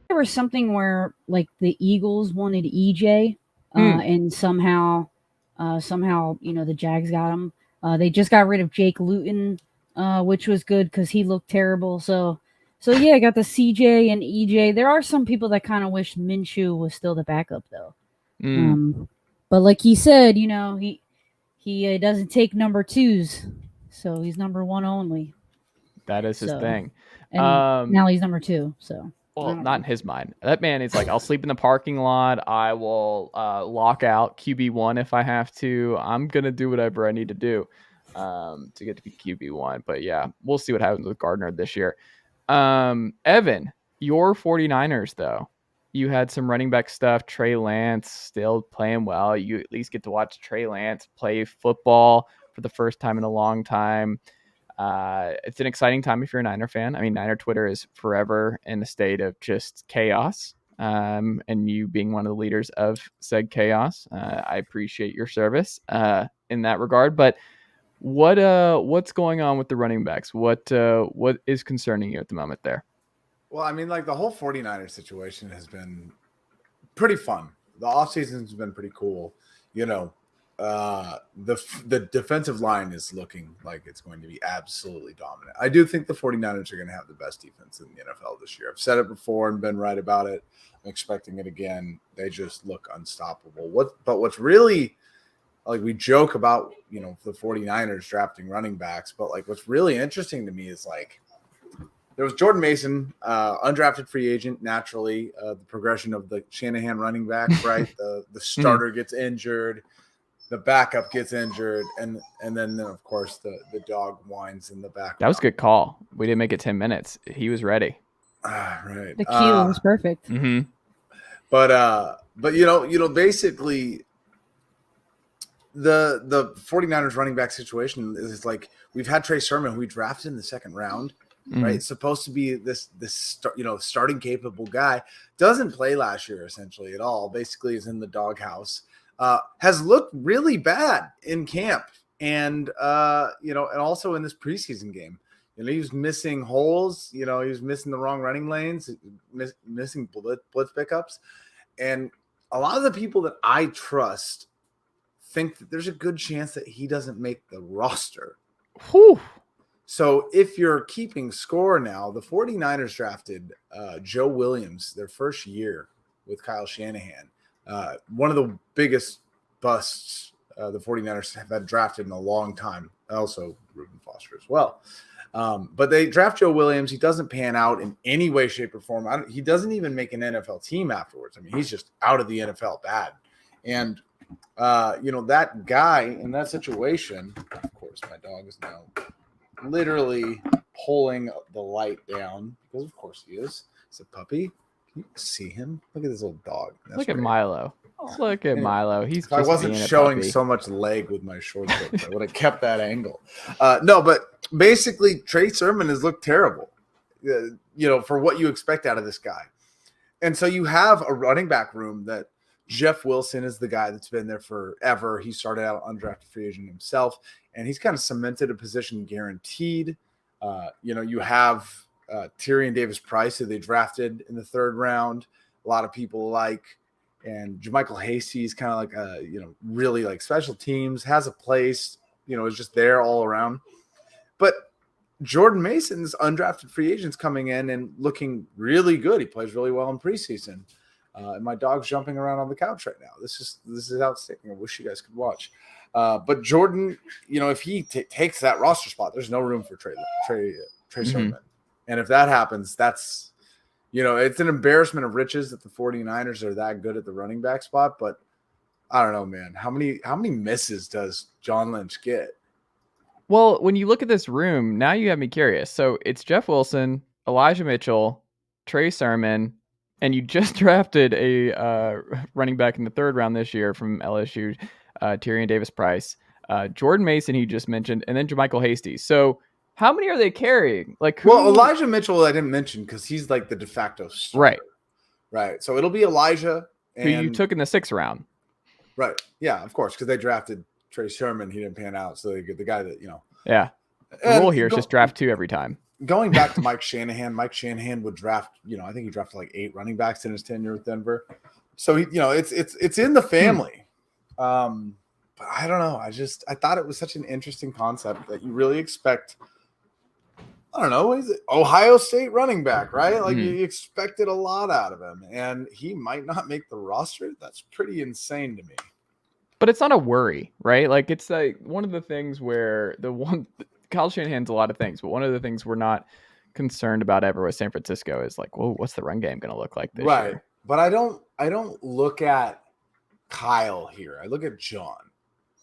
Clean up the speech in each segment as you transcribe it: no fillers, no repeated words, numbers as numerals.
There was something where like the Eagles wanted EJ, and somehow the Jags got him. They just got rid of Jake Luton, which was good because he looked terrible. So yeah, I got the CJ and EJ. There are some people that kind of wish Minshew was still the backup though. But like he said, he doesn't take number twos, so he's number one only. That is his thing. And now he's number two. So. Well, not in his mind. That man is like, I'll sleep in the parking lot. I will lock out QB1 if I have to. I'm going to do whatever I need to do to get to be QB1. But yeah, we'll see what happens with Gardner this year. Evan, your 49ers, though. You had some running back stuff. Trey Lance still playing well. You at least get to watch Trey Lance play football for the first time in a long time. It's an exciting time if you're a Niner fan. I mean, Niner Twitter is forever in a state of just chaos. And you being one of the leaders of said chaos, I appreciate your service in that regard. But what's going on with the running backs? What is concerning you at the moment there? Well, I mean, like the whole 49ers situation has been pretty fun. The offseason has been pretty cool. The defensive line is looking like it's going to be absolutely dominant. I do think the 49ers are going to have the best defense in the NFL this year. I've said it before and been right about it. I'm expecting it again. They just look unstoppable. What's really, like, we joke about, the 49ers drafting running backs, but like what's really interesting to me is like there was Jordan Mason, undrafted free agent, naturally, the progression of the Shanahan running back, right? The starter gets injured. The backup gets injured, and then of course the dog whines in the back. That was a good call. We didn't make it 10 minutes. He was ready. Right. The cue was perfect. Mm-hmm. But basically the 49ers running back situation is like we've had Trey Sermon, who we drafted in the second round, right? It's supposed to be this starting capable guy. Doesn't play last year essentially at all. Basically is in the doghouse. Has looked really bad in camp and also in this preseason game. He was missing holes, he was missing the wrong running lanes, missing blitz pickups. And a lot of the people that I trust think that there's a good chance that he doesn't make the roster. Whew. So if you're keeping score now, the 49ers drafted Joe Williams their first year with Kyle Shanahan. One of the biggest busts the 49ers have had drafted in a long time. Also, Reuben Foster as well. But they draft Joe Williams. He doesn't pan out in any way, shape, or form. He doesn't even make an NFL team afterwards. I mean, he's just out of the NFL bad. And, that guy in that situation, of course, my dog is now literally pulling the light down because, of course, he is. He's a puppy. Can you see him? Look at this little dog. Look at Milo. Look at Milo. He's. If I wasn't showing so much leg with my short clips, I would have kept that angle. No, but basically, Trey Sermon has looked terrible. For what you expect out of this guy, and so you have a running back room that Jeff Wilson is the guy that's been there forever. He started out undrafted free agent himself, and he's kind of cemented a position guaranteed. You have Tyrion Davis-Price, who they drafted in the third round. A lot of people like, and JaMychal Hasty is kind of like really like special teams, has a place, is just there all around. But Jordan Mason's undrafted free agents coming in and looking really good. He plays really well in preseason. And my dog's jumping around on the couch right now. This is outstanding. I wish you guys could watch. But Jordan, if he takes that roster spot, there's no room for Trey Sermon. And if that happens, that's, it's an embarrassment of riches that the 49ers are that good at the running back spot. But I don't know, man. How many misses does John Lynch get? Well, when you look at this room, now you have me curious. So it's Jeff Wilson, Elijah Mitchell, Trey Sermon, and you just drafted a running back in the third round this year from LSU, Tyrion Davis-Price, Jordan Mason, he just mentioned, and then JaMychal Hasty. So how many are they carrying? Well, Elijah Mitchell I didn't mention because he's like the de facto starter. Right. So it'll be Elijah. Who you took in the 6th round. Right. Yeah, of course, because they drafted Trey Sermon. He didn't pan out, so they get the guy that, Yeah. The rule here is just draft 2 every time. Going back to Mike Shanahan would draft, I think he drafted like 8 running backs in his tenure with Denver. So he, it's in the family. But I don't know. I thought it was such an interesting concept that you really expect. I don't know. Is it Ohio State running back, right? Like you expected a lot out of him, and he might not make the roster. That's pretty insane to me. But it's not a worry, right? Like it's like one of the things where Kyle Shanahan's a lot of things, but one of the things we're not concerned about ever with San Francisco is like, well, what's the run game going to look like this year? But I don't look at Kyle here. I look at John,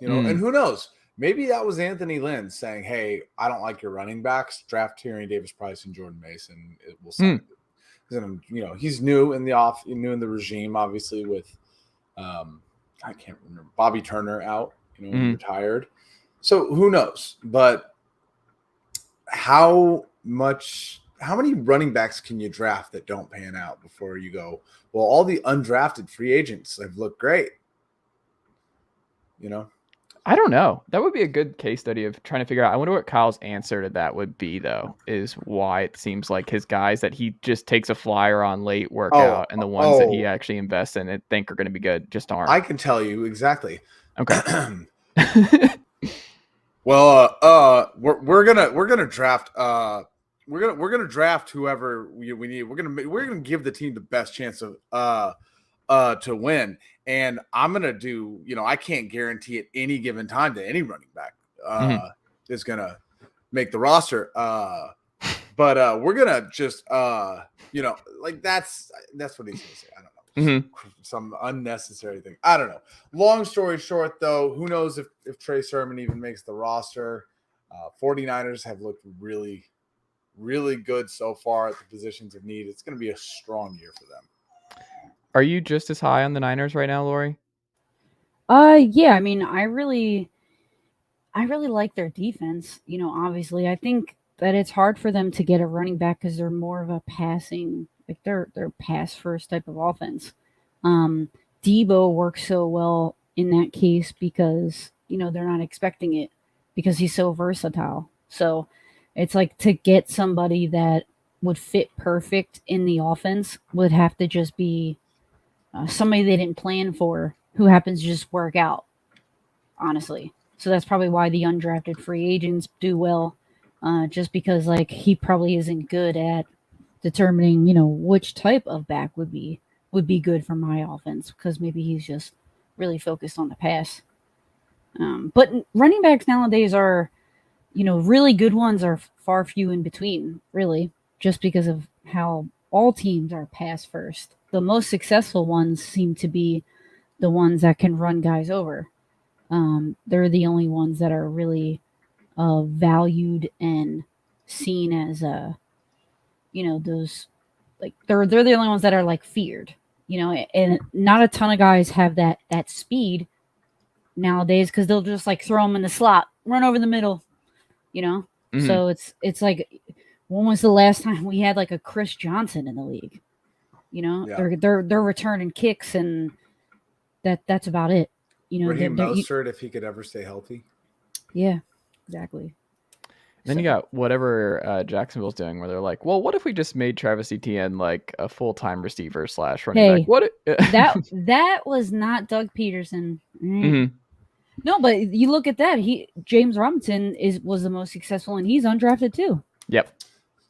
and who knows? Maybe that was Anthony Lynn saying, "Hey, I don't like your running backs. Draft Tyrion Davis-Price and Jordan Mason. It will sign." He's new in the regime, obviously with, I can't remember, Bobby Turner out, retired. So who knows? But how many running backs can you draft that don't pan out before you go, well, all the undrafted free agents have looked great? I don't know. That would be a good case study of trying to figure out. I wonder what Kyle's answer to that would be, though, is why it seems like his guys that he just takes a flyer on late work out and the ones that he actually invests in and think are going to be good just aren't. I can tell you exactly. Okay. Well, we're gonna draft. We're gonna draft whoever we need. We're gonna give the team the best chance of to win. And I'm going to do, I can't guarantee at any given time that any running back is going to make the roster. But we're going to just, like that's what he's going to say. I don't know. Some unnecessary thing. I don't know. Long story short, though, who knows if Trey Sermon even makes the roster. 49ers have looked really, really good so far at the positions of need. It's going to be a strong year for them. Are you just as high on the Niners right now, Laurie? Yeah. I mean, I really like their defense. Obviously, I think that it's hard for them to get a running back because they're more of a passing, like they're pass first type of offense. Debo works so well in that case because they're not expecting it because he's so versatile. So it's like to get somebody that would fit perfect in the offense would have to just be somebody they didn't plan for who happens to just work out, honestly. So that's probably why the undrafted free agents do well, just because like he probably isn't good at determining, which type of back would be good for my offense because maybe he's just really focused on the pass. But running backs nowadays are, really good ones are far few in between, really, just because of how all teams are pass first. The most successful ones seem to be the ones that can run guys over. They're the only ones that are really valued and seen as those like they're the only ones that are like feared. And not a ton of guys have that speed nowadays because they'll just like throw them in the slot, run over the middle. So it's like, when was the last time we had like a Chris Johnson in the league? They're returning kicks and that's about it. Raheem Mostert, if he could ever stay healthy. Yeah, exactly. Then you got whatever Jacksonville's doing where they're like, well, what if we just made Travis Etienne like a full-time receiver / running back? What that was not Doug Peterson. No, but you look at that. James Robinson was the most successful and he's undrafted too. Yep.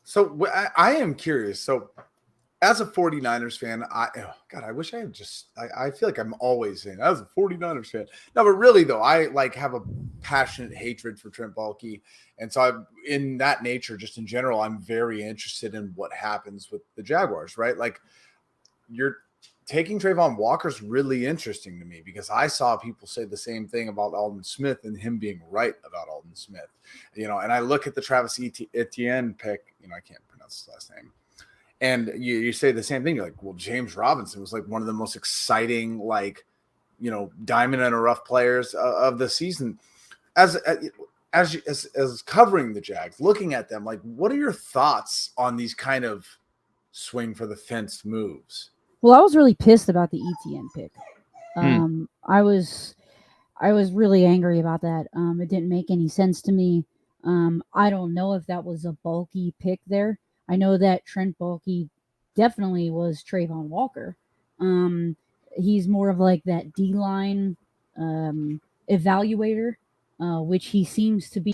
So I am curious. So as a 49ers fan, I wish I had I feel like I'm always saying as a 49ers fan. No, but really though, I have a passionate hatred for Trent Baalke. And so in that nature, just in general, I'm very interested in what happens with the Jaguars, right? Like you're taking Trayvon Walker's really interesting to me because I saw people say the same thing about Aldon Smith and him being right about Aldon Smith, and I look at the Travis Etienne pick, I can't pronounce his last name. And you say the same thing. You're like, well, James Robinson was like one of the most exciting, diamond in a rough players of the season. As covering the Jags, looking at them, like, what are your thoughts on these kind of swing for the fence moves? Well, I was really pissed about the ETN pick. I was really angry about that. It didn't make any sense to me. I don't know if that was a bulky pick there. I know that Trent Bulky definitely was Trayvon Walker. He's more of like that D-line evaluator, which he seems to be.